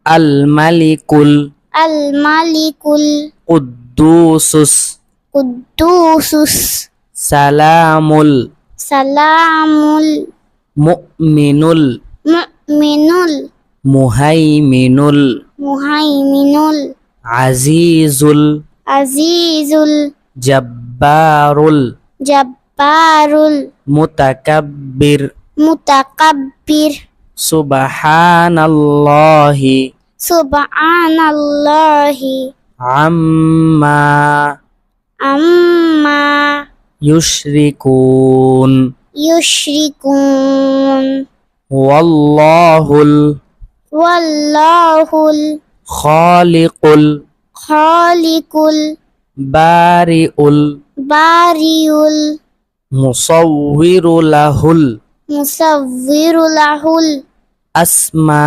Al মালিকুল Al মালিকুল কুদ্দুসুস কুদ্দুসুস সালামুল সালামুল Mominul Mominul Muhaiminul Muhaiminul Azizul Azizul জব্বারুল জব্বারুল মুতাকাব্বির মুতাকাব্বির সুবহানাল্লাহি সুবহানাল্লাহি Amma Amma ইউশরিকুন ইউশরিকুন ওয়াল্লাহুল ওয়াল্লাহুল Khaliqul Khaliqul বারিউল বারিউল মুসাউবিরু Lahaul মুসাవ్বিরু Lahaul Asma